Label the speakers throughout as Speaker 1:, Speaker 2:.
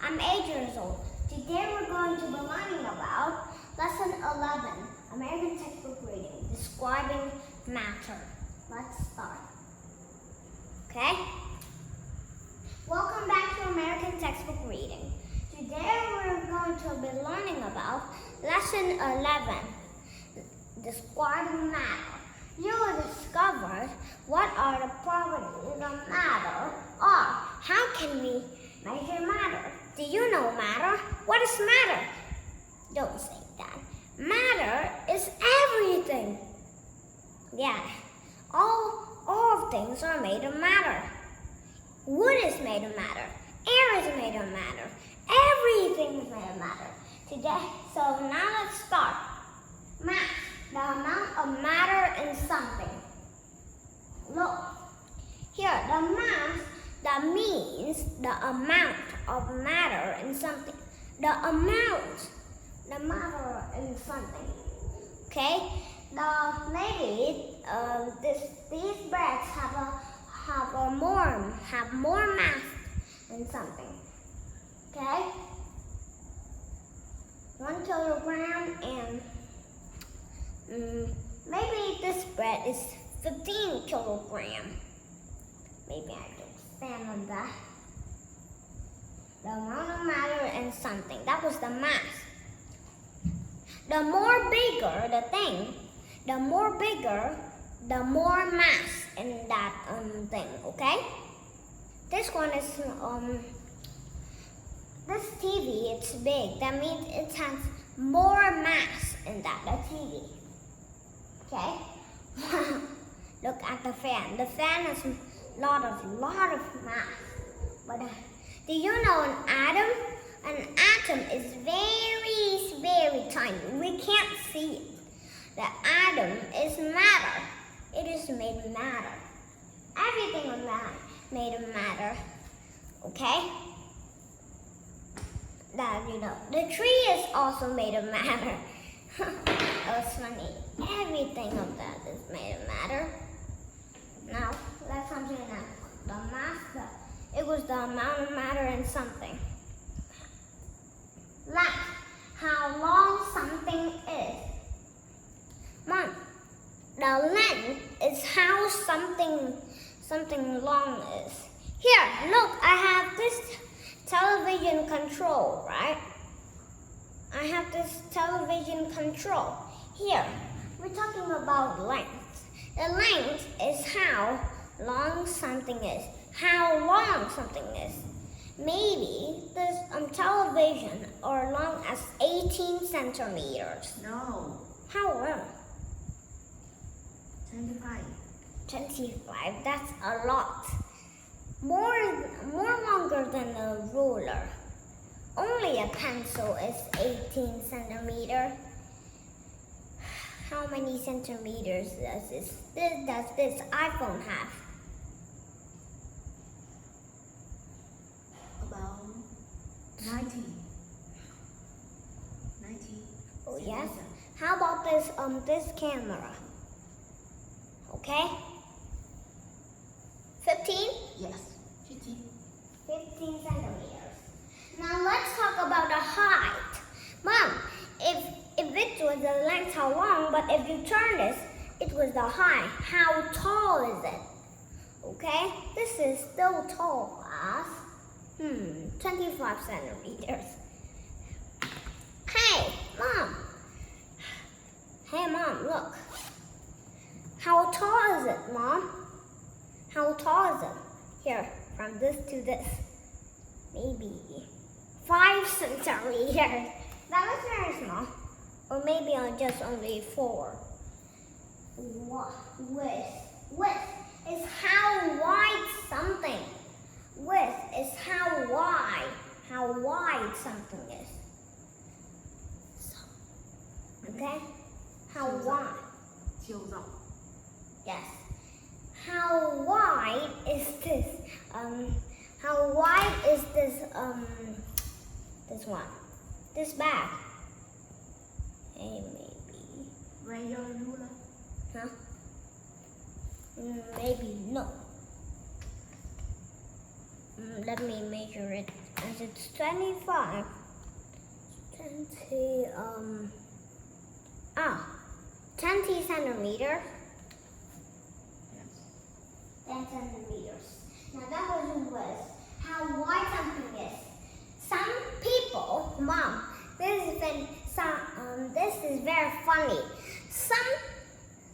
Speaker 1: I'm 8 years old. Today we're going to be learning about Lesson 11, American Textbook Reading, Describing Matter. Let's start. Okay? Welcome back to American Textbook Reading. Today we're going to be learning about Lesson 11, Describing Matter. You will discover what are the properties of matter or how can we measure matter. Do you know matter? What is matter? Don't say that. Matter is everything. Yeah, all things are made of matter. Wood is made of matter. Air is made of matter. Everything is made of matter. Today, so now let's start. Mass, the amount of matter in something. Look, here, the mass, that means the amount of matter in something. The amount, the matter in something. Okay? Maybe these breads have more mass in something. Okay? 1 kilogram and maybe this bread is 15 kilogram. Maybe I can stand on that. The amount of matter in something. That was the mass. The more bigger the thing, the more bigger, the more mass in that thing. Okay? This one is this TV. It's big. That means it has more mass in that. The TV. Okay? Look at the fan. The fan has a lot of mass. But do you know an atom? An atom is very tiny. We can't see it. The atom is matter. It is made of matter. Everything is made of matter. Okay? That you know. The tree is also made of matter. That was funny. Everything of that is made of matter. Now, let's continue now. The mass, it was the amount of matter in something. Length, how long something is. Mom, the length is how something long is. Here, look, I have this television control, right? I have this television control. Here, we're talking about length. The length is how long something is. How long something is. Maybe this television are long as 18 centimeters.
Speaker 2: No.
Speaker 1: How long?
Speaker 2: 25.
Speaker 1: 25. That's a lot. More longer than a ruler. Only a pencil is 18 centimeters. How many centimeters does this iPhone have?
Speaker 2: About 90. 90.
Speaker 1: Oh yes. How about this camera? Okay. 15?
Speaker 2: Yes. 15.
Speaker 1: 15 centimeters. Now let's talk about the height. Mom, if it was the length, how long? But if you turn this, it was the height. How tall is it? Okay, this is still tall as 25 centimeters. Hey, Mom. Hey, Mom, look. How tall is it, Mom? How tall is it? Here, from this to this. Maybe 5 centimeters. That was very small. Or maybe just only 4. Width is how wide something. Width is how wide something is. Okay? How wide?
Speaker 2: chiều rộng.
Speaker 1: Yes. How wide is this? How wide is this one? This bag? Hey, maybe.
Speaker 2: Where your ruler?
Speaker 1: Huh? Maybe no. Let me measure it as it's 25. 20 centimeters.
Speaker 2: Yes.
Speaker 1: 10 centimeters. Now that was how wide something is. Some people, Mom, this is very funny.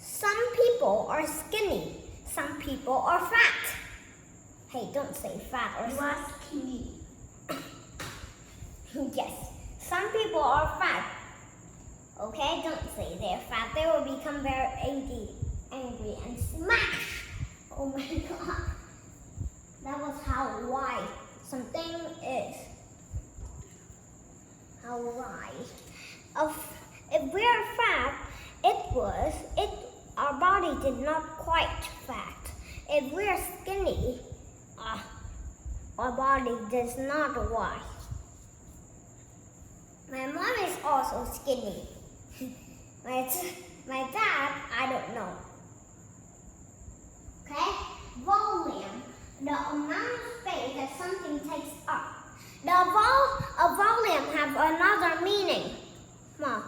Speaker 1: Some people are skinny. Some people are fat. Hey, don't say fat or
Speaker 2: You are skinny.
Speaker 1: Yes, some people are fat. Okay, don't say they're fat. They will become very angry and smash. Oh my God. That was how wide something is. How wide. If we are fat, our body did not quite fat. If we are skinny, our body does not wide. My mom is also skinny. My dad, I don't know. Okay? Volume, the amount of space that something takes up. A volume have another meaning. Mom,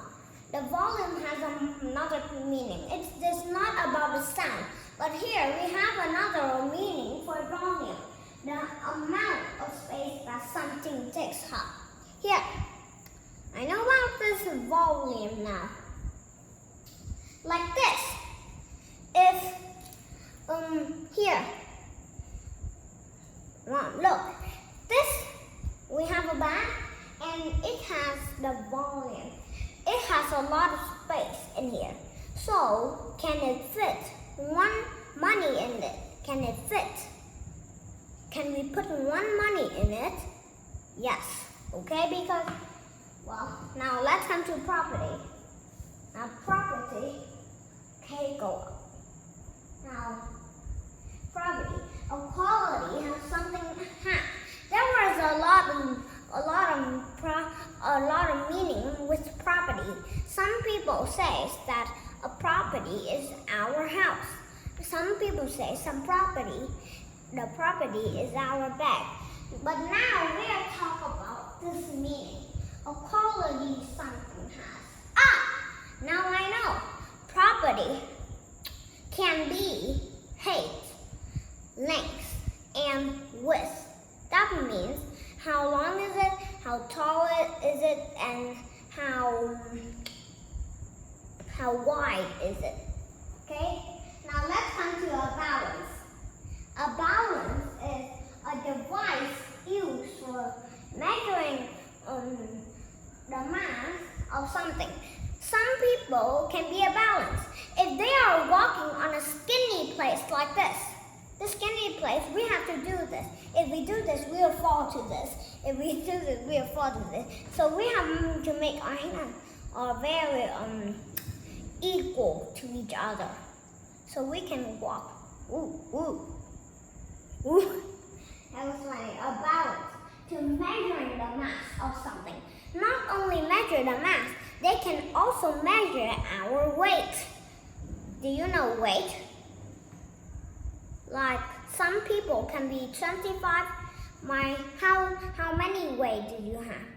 Speaker 1: the volume has another meaning. It's just not about the sound. But here we have another meaning for volume. The amount of space that something takes up. Here, I know about this volume now. Like this. If, here. Mom, look. This, we have a bag and it has the volume. It has a lot of space in here. So, can it fit one money in it? Can it fit? Can we put one money in it? Yes. Okay, because, well, now let's come to property. Now, property, okay, go up. Now, property, equality has something, there was a lot of meaning with property. Some people say that a property is our house. Some people say the property is our bag. But now we are talking about this meaning. Equality something has. Now I know. Property can be height, length, and width. That means how long is it, how tall is it, and how wide is it. Okay? Now let's come to a balance. A balance is a device used for measuring the mass of something. Some people can be a balance. If they are walking on a skinny place like this skinny place, we have to do this. If we do this, we will fall to this. If we do this, we will fall to this. So we have to make our hands very equal to each other. So we can walk. Ooh, ooh, ooh. That was funny. A balance to measuring the mass of something. Not only measure the mass, they can also measure our weight. Do you know weight? Like some people can be 25. How many weight do you have?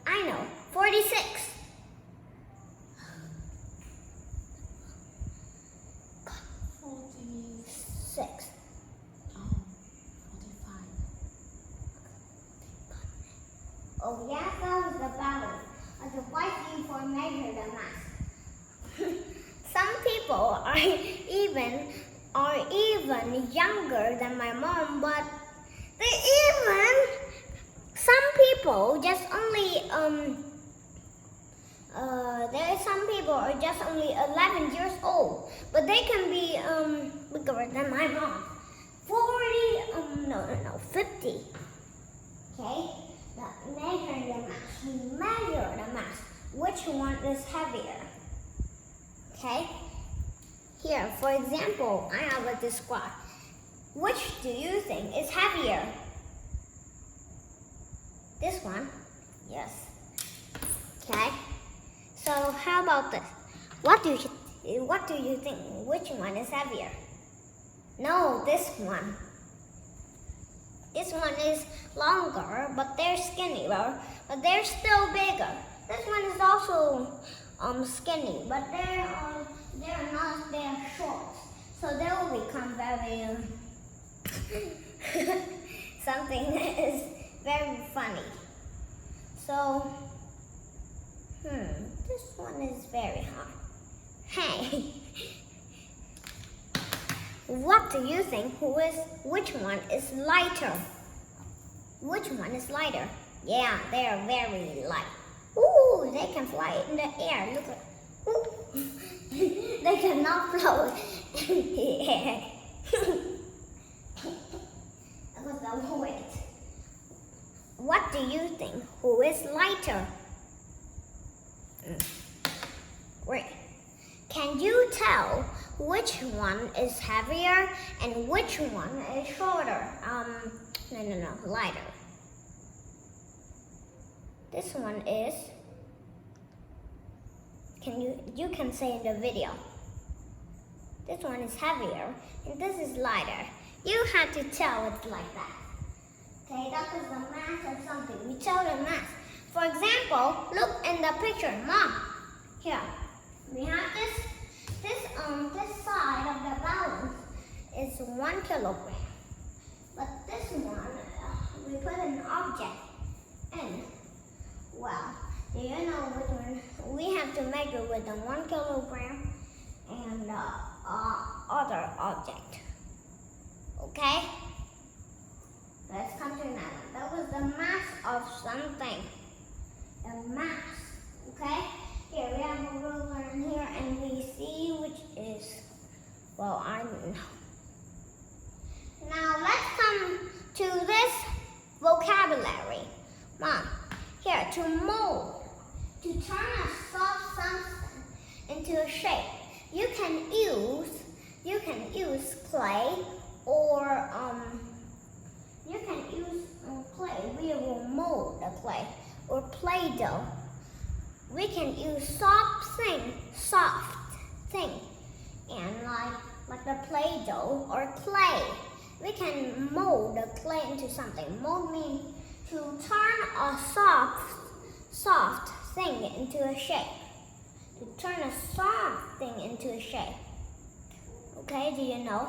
Speaker 1: I know, 46. 46.
Speaker 2: Oh, 45.
Speaker 1: Oh yeah, that was the balance. A device used for measure the mass. Some people are even younger than my mom, but some people just only some people are just only 11 years old, but they can be bigger than my mom. 50. Okay, measuring the mass. We measure the mass. Which one is heavier? Okay. Here, for example, I have this squat. Which do you think is heavier? This one? Yes. Okay. So how about this? What do you think? Which one is heavier? No, this one. This one is longer, but they're skinnier, but they're still bigger. This one is also skinny, but they're not, they're short. So they will become very something that is very funny. So this one is very hard. Hey, what do you think? Which one is lighter? Which one is lighter? Yeah, they are very light. Ooh, they can fly in the air. Look at, ooh. They cannot float in the air. That was the weight. What do you think? Who is lighter? Wait. Can you tell which one is heavier and which one is shorter? No, lighter. This one is, you can say in the video. This one is heavier and this is lighter. You have to tell it like that. Okay, that is the mass or something. We tell the mass. For example, look in the picture. Mom, here. We have this side of the balance is 1 kilogram. But this one, we put an object in. Well, do you know which one? We have to measure with the 1 kilogram and the other object. Okay? Let's come to another one. That was the mass of something. The mass. Okay? Here we have a ruler in here and we see which is, well, I don't know. Now let's come to this vocabulary. Mom, here, to mold, to turn a soft substance into a shape. You can use clay or you can use clay. We will mold the clay or Play-Doh. We can use soft thing, and like the Play-Doh or clay. We can mold the clay into something. Mold means to turn a soft thing into a shape. To turn a soft thing into a shape. Okay, do you know?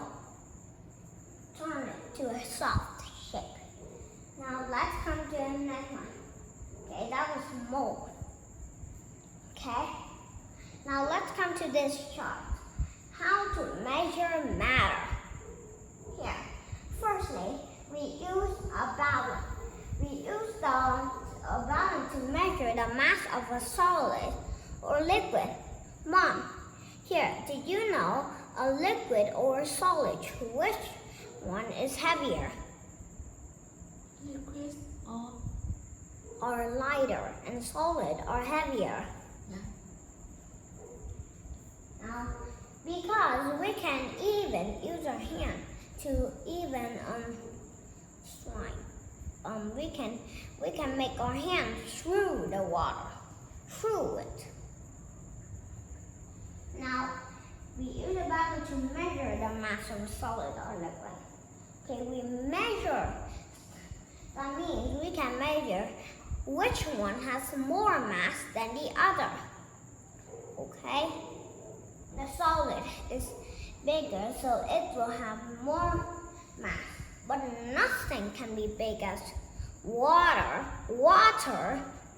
Speaker 1: Turn it to a soft shape. Now let's come to the next one. Okay, that was mold. Okay, now let's come to this chart. How to measure matter. Here, firstly, we use a balance. We use a balance to measure the mass of a solid or liquid. Mom, here, did you know a liquid or solid, which one is heavier?
Speaker 2: Liquid
Speaker 1: or lighter, and solid or heavier?
Speaker 2: Yeah.
Speaker 1: Now, because we can even use our hand to even slime. We can make our hand through the water, through it. Now, we use a balance to measure the mass of a solid or liquid. Okay, we measure. That means we can measure which one has more mass than the other. Okay? The solid is bigger, so it will have more mass. But nothing can be big as water.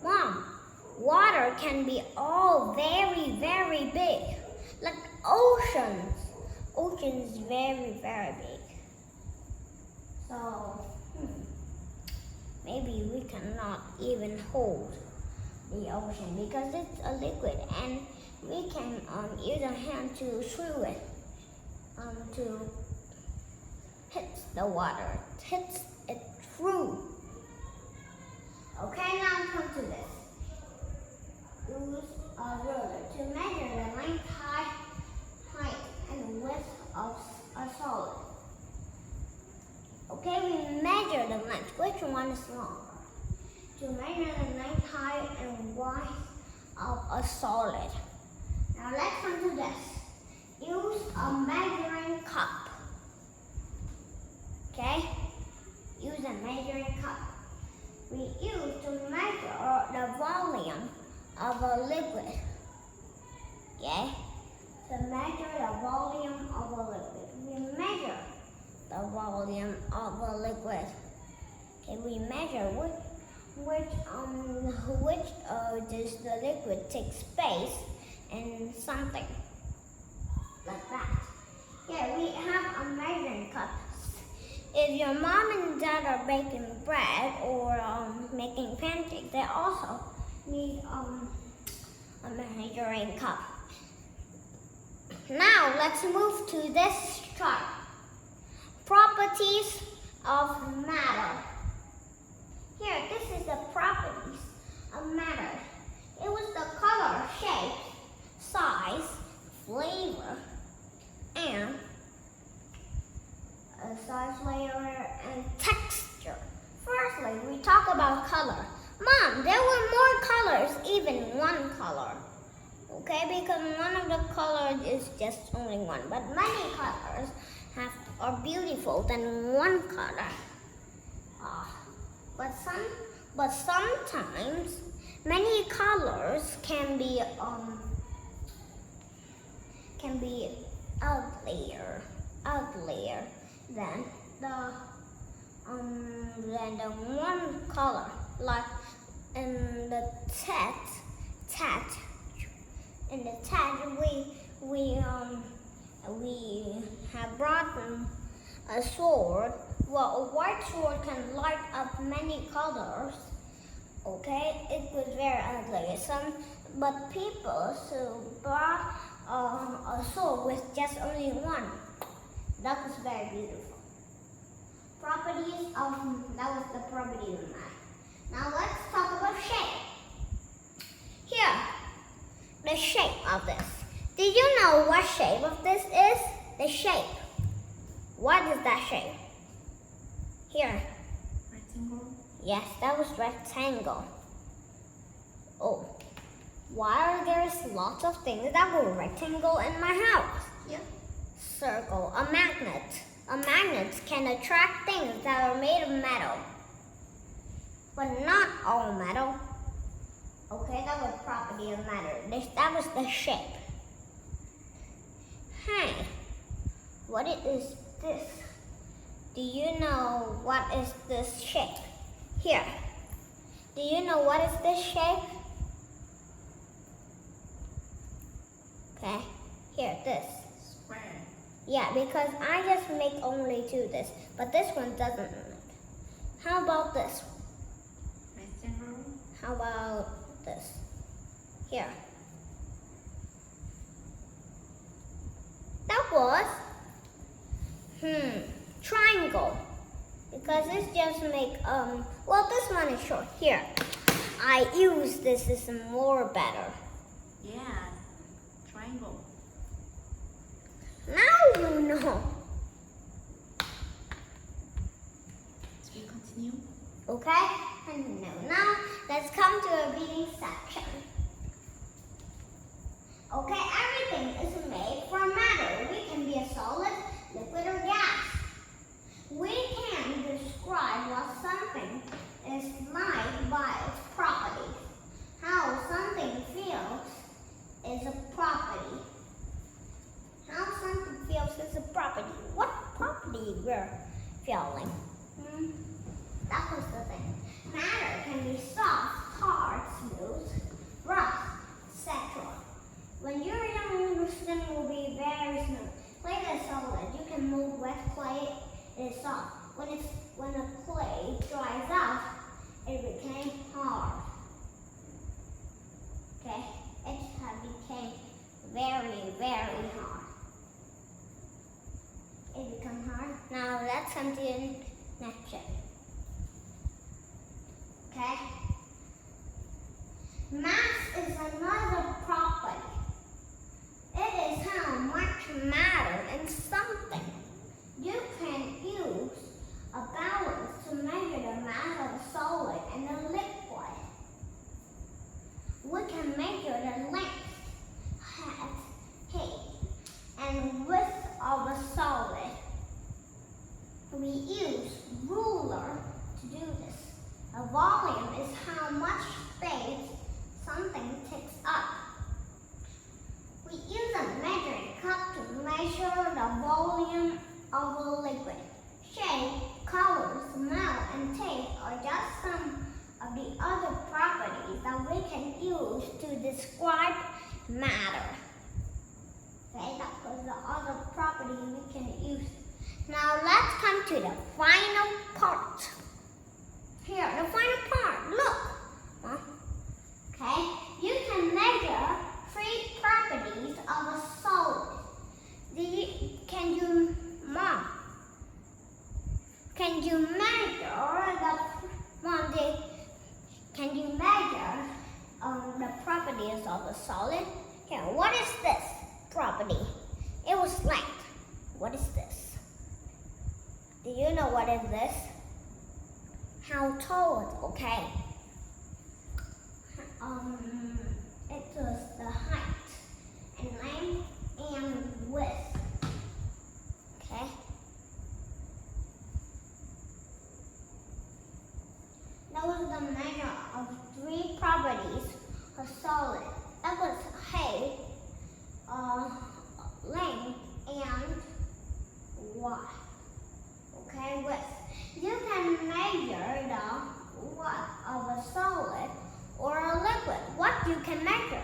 Speaker 1: Mom, water can be all very, very big. Like oceans. Oceans very, very big. So, maybe we cannot even hold the ocean because it's a liquid and we can use our hand to through it, to hit the water, hits it through. Okay, now come to this. Use a ruler to measure the length, height, and width of a solid. Okay, we measure the length. Which one is longer? To measure the length, height, and width of a solid. Now let's come to this. Use a measuring cup. Okay? use a measuring cup. We use to measure the volume of a liquid. Okay? To measure the volume of a liquid. We measure the volume of a liquid. Okay, we measure which does the liquid take space in something like that. Here we have a measuring cup. If your mom and dad are baking bread or making pancakes, they also need a measuring cup. Now let's move to this chart. Properties of matter. Here, this is the properties of matter. It was the color, shape, size, flavor, and texture. Firstly, we talk about color. Mom, there were more colors, even one color. Okay, because one of the colors is just only one, but many colors are beautiful than one color. But sometimes many colors can be uglier than the one color. Like in the tat, we have brought a sword. Well, a white sword can light up many colors. Okay, it was very ugly. But people who brought a sword with just only one, that was very beautiful. That was the property of matter. Now let's talk about shape. Here, the shape of this. Did you know what shape of this is? The shape. What is that shape? Here.
Speaker 2: Rectangle.
Speaker 1: Yes, that was rectangle. Oh, why are there lots of things that were rectangle in my house?
Speaker 2: Yep.
Speaker 1: Circle, a magnet. A magnet can attract things that are made of metal, but not all metal. Okay, that was property of matter. That was the shape. Hey, what is this? Do you know what is this shape? Here. Do you know what is this shape? Okay, here, this.
Speaker 2: Square.
Speaker 1: Yeah, because I just make only this, but this one doesn't. How about this?
Speaker 2: Rectangle.
Speaker 1: How about this? Here. That was triangle. Because this just make well, this one is short. Here. I use this is more better.
Speaker 2: Yeah. Triangle.
Speaker 1: Now you know.
Speaker 2: So we continue.
Speaker 1: Okay? And now let's come to a reading section. Okay, everything is made from matter. We can be a solid, liquid, or gas. We can describe what something is like by its properties. How something feels is a property. How something feels is a property. What property we're feeling? That was the thing. Matter can be soft, hard, smooth, rough, etc. When you're young, your skin will be very smooth. Clay is solid. You can mold wet clay. It is soft. When the clay dries out, it became hard. Okay, it became very, very hard. It became hard. Now let's come to the next shape. Okay. Mass is another property. It is how much matter in something. You can use a balance to measure the mass of a solid and a liquid. We can measure the length, height, and width of a solid. We use volume is how much space something takes up. We use a measuring cup to measure the volume of a liquid. Shape, color, smell, and taste are just some of the other properties that we can use to describe matter. Okay, that was the other property we can use. Now let's come to the final part. Here, the final part, look. Okay, you can measure 3 properties of a solid. Can you measure the properties of a solid? Here, what is this property? It was length. What is this? Do you know what is this? How tall is it? Okay. It was the height and length and width. Okay. That was the measure of 3 properties of solid. That was height, length, and width. Okay, width. You can measure the width of a solid or a liquid. What you can measure?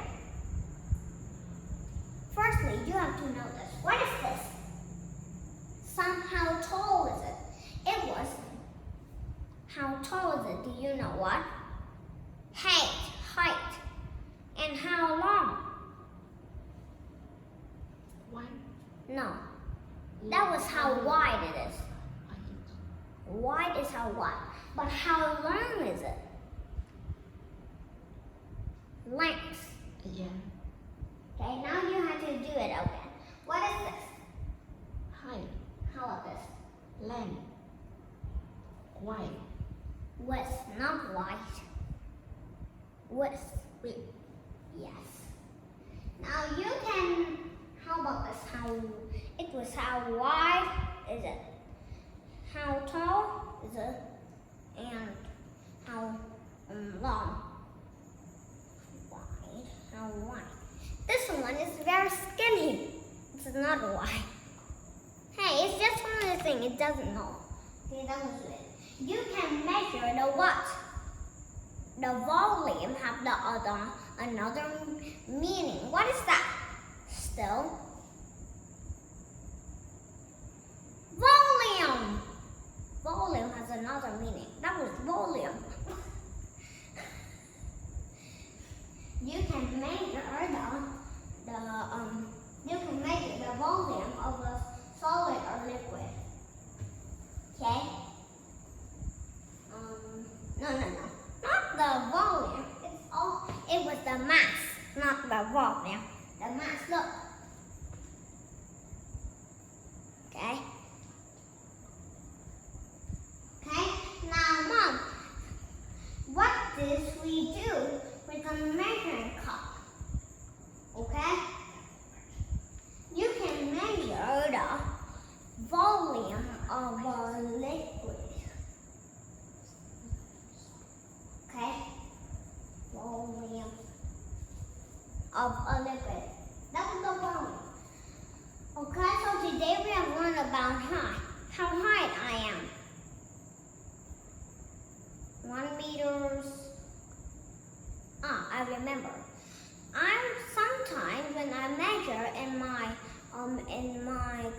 Speaker 1: Firstly, you have to know this. What is this? How tall is it? It was. How tall is it? Do you know what? Height. And how long?
Speaker 2: 1.
Speaker 1: No. That was how wide it is. Wide is how wide. But how long is it? Length.
Speaker 2: Yeah.
Speaker 1: Okay, now you have to do it again. What is this?
Speaker 2: Height.
Speaker 1: How about this?
Speaker 2: Length. Wide.
Speaker 1: Width, not wide. Width.
Speaker 2: Width.
Speaker 1: Yes. Now you can. How about this? It was how wide is it? How tall is it? And how long? Wide. How wide? This one is very skinny. It's not wide. Hey, it's just one of the things it doesn't know. Okay, that was it. You can measure the what? The volume have another meaning. What is that? Still. Volume. Volume has another meaning. That was volume. You can measure the volume of a solid or liquid. Okay? No. Not the volume. It was the mass, not the volume. The mass, look. Okay? Okay? Now, Mom, what did we do with the measuring cup? Okay? You can measure the volume of a liquid. Okay? Volume of a liquid. That was the volume. Okay, so today we have learned about height. How high I am. 1 meters. I remember. Sometimes when I measure in my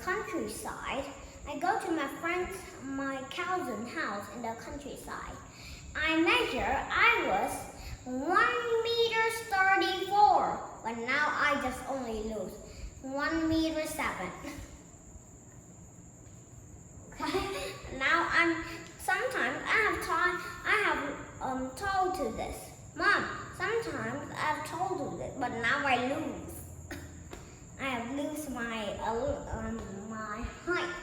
Speaker 1: countryside, I go to my cousin's house in the countryside. I was 1 meter 34, but now I just only lose 1 meter 7. Okay, now sometimes I have told to this, Mom. Sometimes I've told you this, but now I lose. I have lose my height.